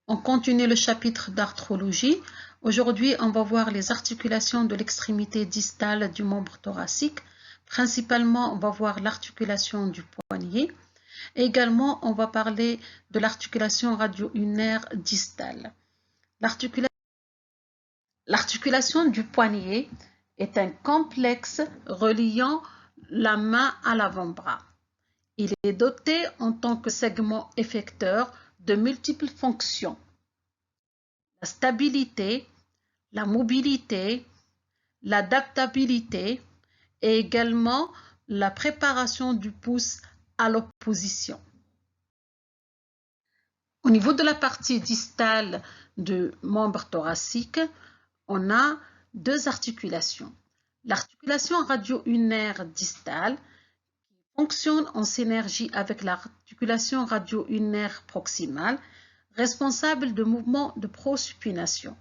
On continue le chapitre d'arthrologie. Aujourd'hui, on va voir les articulations de l'extrémité distale du membre thoracique. Principalement, on va voir l'articulation du poignet. Et également, on va parler de l'articulation radio-ulnaire distale. L'articulation du poignet est un complexe reliant la main à l'avant-bras. Il est doté en tant que segment effecteur de multiples fonctions. La stabilité, la mobilité, l'adaptabilité et également la préparation du pouce à l'opposition. Au niveau de la partie distale du membre thoracique, on a deux articulations. L'articulation radio-ulnaire distale qui fonctionne en synergie avec l'articulation radio-ulnaire proximale, responsable de mouvements de prosupination.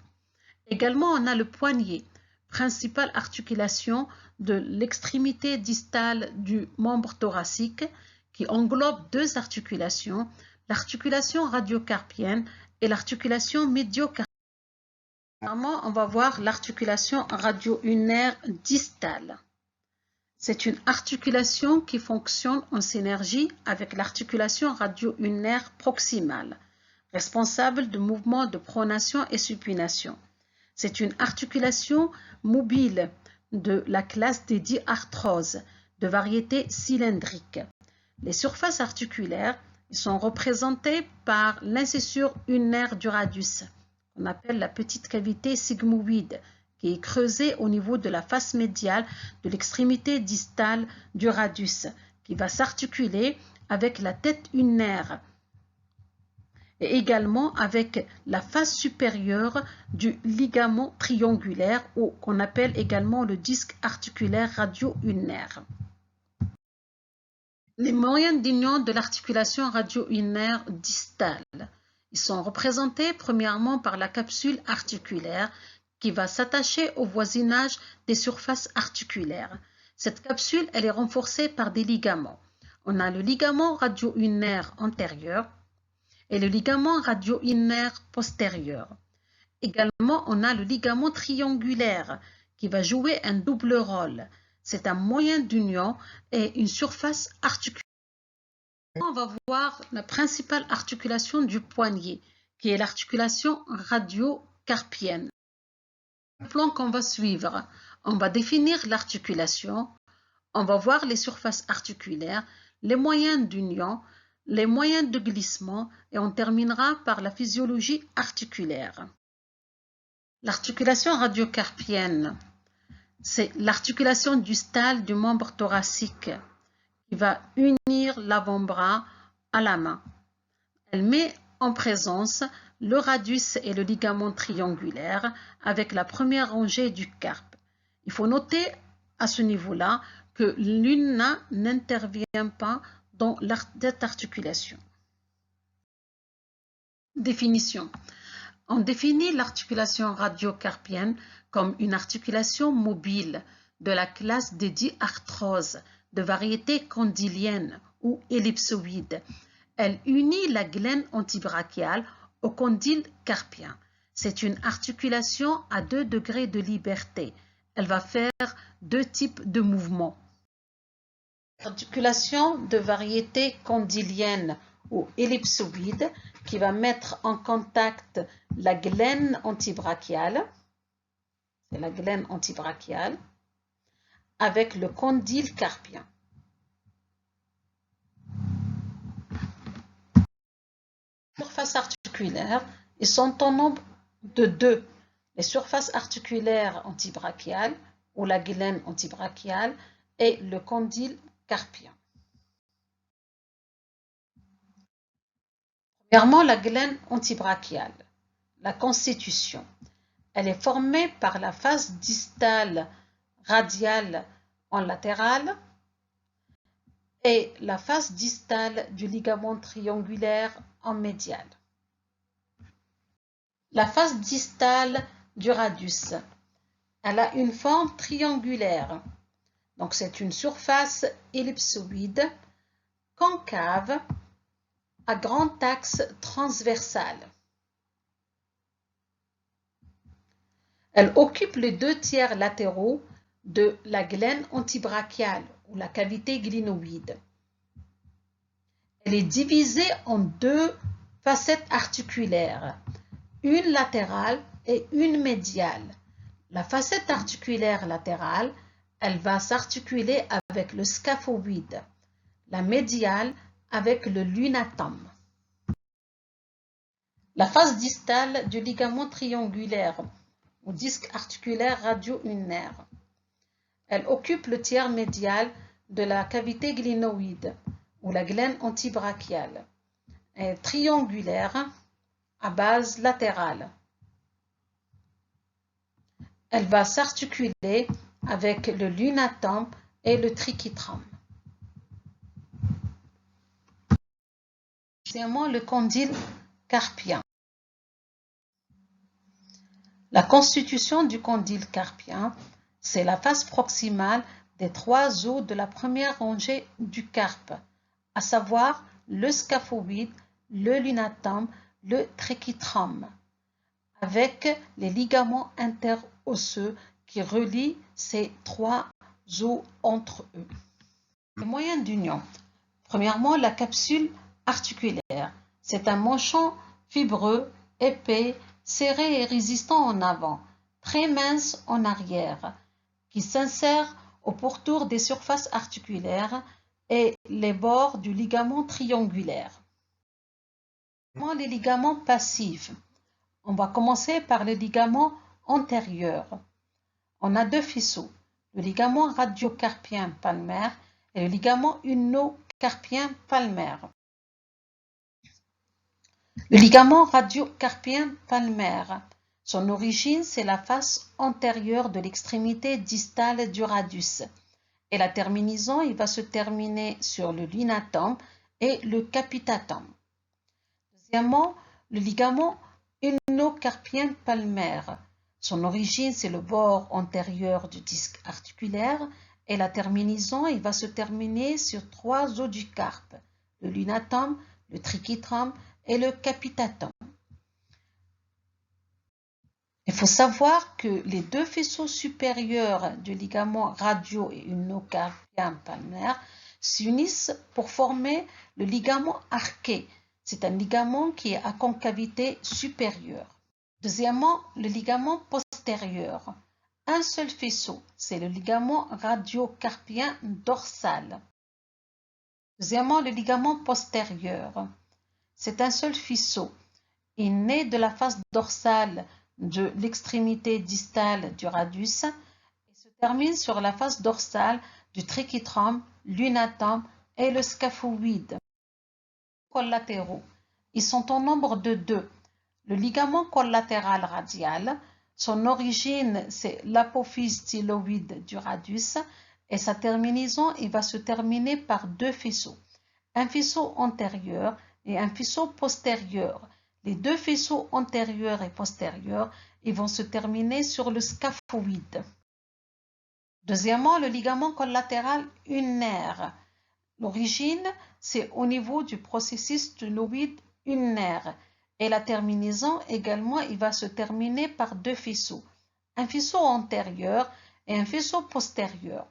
Également, on a le poignet, principale articulation de l'extrémité distale du membre thoracique qui englobe deux articulations, l'articulation radiocarpienne et l'articulation médiocarpienne. On va voir l'articulation radio-ulnaire distale. C'est une articulation qui fonctionne en synergie avec l'articulation radio-ulnaire proximale, responsable de mouvements de pronation et supination. C'est une articulation mobile de la classe des diarthroses, de variété cylindrique. Les surfaces articulaires sont représentées par l'incisure ulnaire du radius, qu'on appelle la petite cavité sigmoïde, qui est creusée au niveau de la face médiale de l'extrémité distale du radius, qui va s'articuler avec la tête ulnaire et également avec la face supérieure du ligament triangulaire ou qu'on appelle également le disque articulaire radio-ulnaire. Les moyens d'union de l'articulation radio-ulnaire distale, ils sont représentés premièrement par la capsule articulaire qui va s'attacher au voisinage des surfaces articulaires. Cette capsule, elle est renforcée par des ligaments. On a le ligament radio-ulnaire antérieur et le ligament radio-ulnaire postérieur. Également, on a le ligament triangulaire qui va jouer un double rôle. C'est un moyen d'union et une surface articulaire. On va voir la principale articulation du poignet, qui est l'articulation radiocarpienne. Le plan qu'on va suivre, on va définir l'articulation, on va voir les surfaces articulaires, les moyens d'union, les moyens de glissement et on terminera par la physiologie articulaire. L'articulation radiocarpienne, c'est l'articulation distale du membre thoracique qui va unir l'avant-bras à la main. Elle met en présence le radius et le ligament triangulaire avec la première rangée du carpe. Il faut noter à ce niveau-là que l'ulna n'intervient pas dans cette articulation. Définition. On définit l'articulation radiocarpienne comme une articulation mobile de la classe des diarthroses de variété condylienne ou ellipsoïde. Elle unit la glène antibrachiale au condyle carpien. C'est une articulation à 2 degrés de liberté. Elle va faire deux types de mouvements. Articulation de variété condylienne ou ellipsoïde qui va mettre en contact la glène antibrachiale, c'est la glène antibrachiale, avec le condyle carpien. Les surfaces articulaires, ils sont en nombre de 2. Les surfaces articulaires antibrachiales ou la glène antibrachiale et le condyle carpien. Premièrement, la glène antibrachiale. La constitution. Elle est formée par la face distale radiale en latérale et la face distale du ligament triangulaire en médial. La face distale du radius, elle a une forme triangulaire. Donc c'est une surface ellipsoïde, concave, à grand axe transversal. Elle occupe les 2/3 latéraux de la glaine antibrachiale ou la cavité glénoïde. Elle est divisée en 2 facettes articulaires, une latérale et une médiale. La facette articulaire latérale, elle va s'articuler avec le scaphoïde, la médiale avec le lunatum. La face distale du ligament triangulaire ou disque articulaire radio-ulnaire. Elle occupe le tiers médial de la cavité glénoïde ou la glaine antibrachiale. Elle est triangulaire à base latérale. Elle va s'articuler avec le lunatum et le triquetrum. Deuxièmement, le condyle carpien. La constitution du condyle carpien, c'est la face proximale des 3 os de la première rangée du carpe, à savoir le scaphoïde, le lunatum, le triquetrum, avec les ligaments interosseux qui relient ces 3 os entre eux. Les moyens d'union. Premièrement, la capsule articulaire. C'est un manchon fibreux, épais, serré et résistant en avant, très mince en arrière, qui s'insère au pourtour des surfaces articulaires et les bords du ligament triangulaire. Les ligaments passifs. On va commencer par le ligament antérieur. On a 2 faisceaux, le ligament radiocarpien palmaire et le ligament ulnocarpien palmaire. Le ligament radiocarpien palmaire, son origine, c'est la face antérieure de l'extrémité distale du radius. Et la terminaison, il va se terminer sur le lunatum et le capitatum. Deuxièmement, le ligament ulnocarpien palmaire. Son origine, c'est le bord antérieur du disque articulaire et la terminaison, il va se terminer sur 3 os du carpe, le lunatum, le triquetrum et le capitatum. Il faut savoir que les 2 faisceaux supérieurs du ligament radio et ulnocarpien palmaire s'unissent pour former le ligament arqué. C'est un ligament qui est à concavité supérieure. Deuxièmement, le ligament postérieur. Un seul faisceau, c'est le ligament radiocarpien dorsal. Deuxièmement, le ligament postérieur. C'est un seul faisceau. Il naît de la face dorsale de l'extrémité distale du radius et se termine sur la face dorsale du triquetrum, lunatum et le scaphoïde. Collatéraux. Ils sont au nombre de 2. Le ligament collatéral radial, son origine c'est l'apophyse styloïde du radius et sa terminaison il va se terminer par 2 faisceaux, un faisceau antérieur et un faisceau postérieur. Les 2 faisceaux antérieurs et postérieurs ils vont se terminer sur le scaphoïde. Deuxièmement, le ligament collatéral ulnaire. L'origine, c'est au niveau du processus styloïde ulnaire et la terminaison également, il va se terminer par 2 faisceaux, un faisceau antérieur et un faisceau postérieur.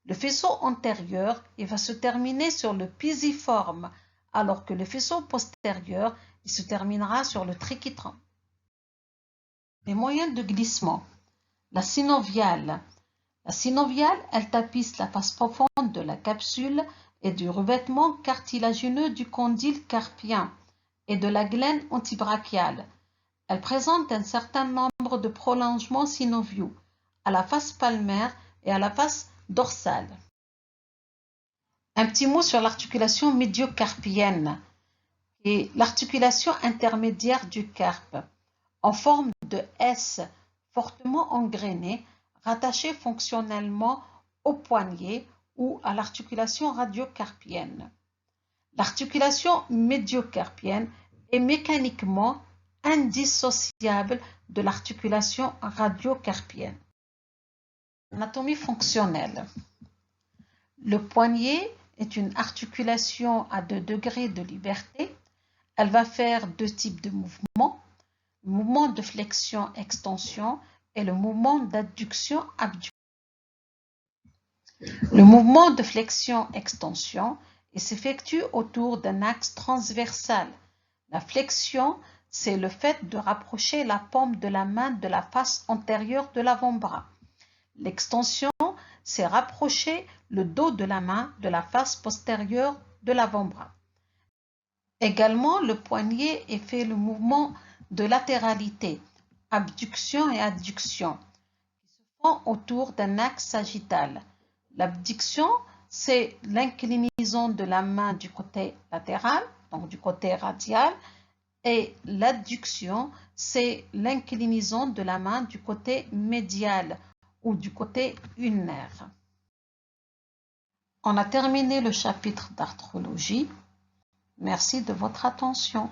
Le faisceau antérieur, il va se terminer sur le pisiforme, alors que le faisceau postérieur, il se terminera sur le triquetrum. Les moyens de glissement. La synoviale. La synoviale, elle tapisse la face profonde de la capsule et du revêtement cartilagineux du condyle carpien et de la glaine antibrachiale. Elle présente un certain nombre de prolongements synoviaux à la face palmaire et à la face dorsale. Un petit mot sur l'articulation médiocarpienne, qui est l'articulation intermédiaire du carpe, en forme de S fortement engrainée, rattachée fonctionnellement au poignet ou à l'articulation radiocarpienne. L'articulation médiocarpienne est mécaniquement indissociable de l'articulation radiocarpienne. Anatomie fonctionnelle. Le poignet est une articulation à 2 degrés de liberté. Elle va faire 2 types de mouvements, le mouvement de flexion-extension et le mouvement d'adduction-abduction. Le mouvement de flexion-extension s'effectue autour d'un axe transversal. La flexion, c'est le fait de rapprocher la paume de la main de la face antérieure de l'avant-bras. L'extension, c'est rapprocher le dos de la main de la face postérieure de l'avant-bras. Également, le poignet fait le mouvement de latéralité, abduction et adduction, qui se font autour d'un axe sagittal. L'abduction, c'est l'inclinaison de la main du côté latéral, donc du côté radial, et l'adduction, c'est l'inclinaison de la main du côté médial ou du côté ulnaire. On a terminé le chapitre d'arthrologie. Merci de votre attention.